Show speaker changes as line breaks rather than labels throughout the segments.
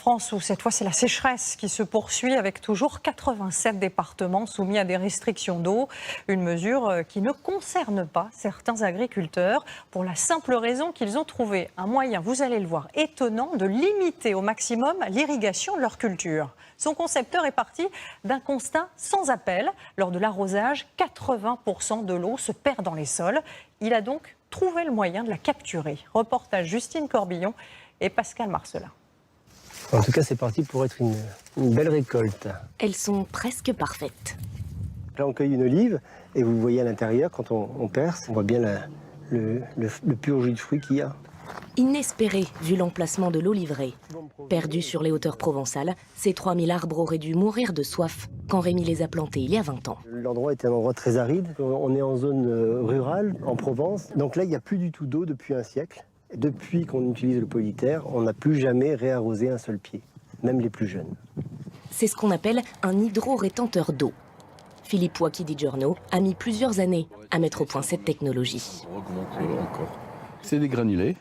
France où cette fois c'est la sécheresse qui se poursuit avec toujours 87 départements soumis à des restrictions d'eau. Une mesure qui ne concerne pas certains agriculteurs pour la simple raison qu'ils ont trouvé un moyen, vous allez le voir, étonnant de limiter au maximum l'irrigation de leur culture. Son concepteur est parti d'un constat sans appel. Lors de l'arrosage, 80% de l'eau se perd dans les sols. Il a donc trouvé le moyen de la capturer. Reportage Justine Corbillon et Pascal Marcelin.
En tout cas, c'est parti pour être une belle récolte.
Elles sont presque parfaites.
Là, on cueille une olive et vous voyez à l'intérieur, quand on perce, on voit bien le pur jus de fruits qu'il y a.
Inespéré vu l'emplacement de l'oliveraie. Perdu sur les hauteurs provençales, ces 3000 arbres auraient dû mourir de soif quand Rémi les a plantés il y a 20 ans.
L'endroit était un endroit très aride. On est en zone rurale, en Provence. Donc là, il n'y a plus du tout d'eau depuis un siècle. Depuis qu'on utilise le polyterre, on n'a plus jamais réarrosé un seul pied, même les plus jeunes.
C'est ce qu'on appelle un hydro-rétenteur d'eau. Philippe Waki-Di-Giorno a mis plusieurs années à mettre au point cette technologie.
C'est des granulés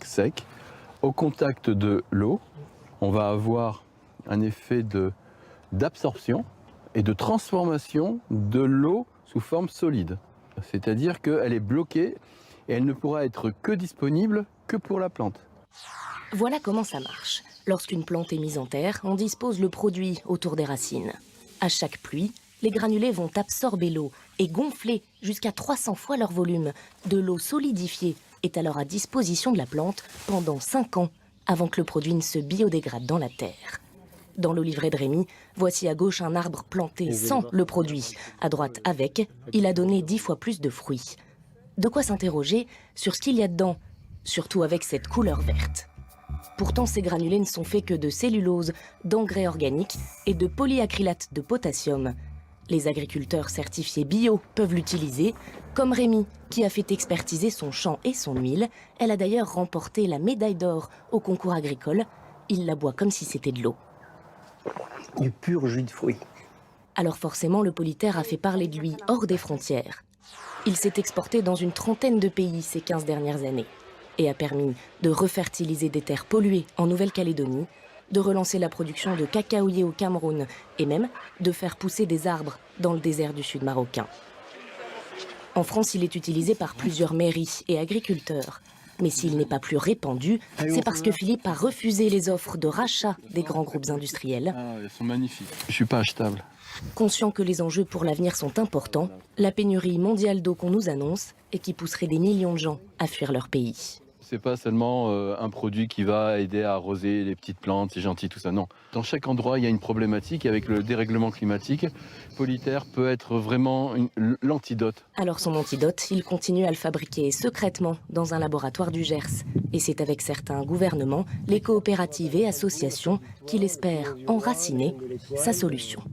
secs. Au contact de l'eau, on va avoir un effet d'absorption et de transformation de l'eau sous forme solide. C'est-à-dire qu'elle est bloquée et elle ne pourra être que disponible que pour la plante.
Voilà comment ça marche. Lorsqu'une plante est mise en terre, on dispose le produit autour des racines. À chaque pluie, les granulés vont absorber l'eau et gonfler jusqu'à 300 fois leur volume. De l'eau solidifiée est alors à disposition de la plante pendant 5 ans avant que le produit ne se biodégrade dans la terre. Dans l'oliveraie de Rémi, voici à gauche un arbre planté sans le produit. À droite avec, il a donné 10 fois plus de fruits. De quoi s'interroger sur ce qu'il y a dedans, surtout avec cette couleur verte. Pourtant, ces granulés ne sont faits que de cellulose, d'engrais organiques et de polyacrylate de potassium. Les agriculteurs certifiés bio peuvent l'utiliser, comme Rémi, qui a fait expertiser son champ et son huile. Elle a d'ailleurs remporté la médaille d'or au concours agricole. Il la boit comme si c'était de l'eau.
Du pur jus de fruits.
Alors forcément, le polyterre a fait parler de lui hors des frontières. Il s'est exporté dans une trentaine de pays ces 15 dernières années et a permis de refertiliser des terres polluées en Nouvelle-Calédonie, de relancer la production de cacaoyers au Cameroun et même de faire pousser des arbres dans le désert du sud marocain. En France, il est utilisé par plusieurs mairies et agriculteurs. Mais s'il n'est pas plus répandu, c'est parce que Philippe a refusé les offres de rachat des grands groupes industriels.
Elles sont magnifiques. Je ne suis pas achetable.
Conscient que les enjeux pour l'avenir sont importants, la pénurie mondiale d'eau qu'on nous annonce et qui pousserait des millions de gens à fuir leur pays.
C'est pas seulement un produit qui va aider à arroser les petites plantes, c'est gentil, tout ça. Non. Dans chaque endroit, il y a une problématique. Avec le dérèglement climatique, polyterre peut être vraiment l'antidote.
Alors son antidote, il continue à le fabriquer secrètement dans un laboratoire du Gers. Et c'est avec certains gouvernements, les coopératives et associations qu'il espère enraciner sa solution.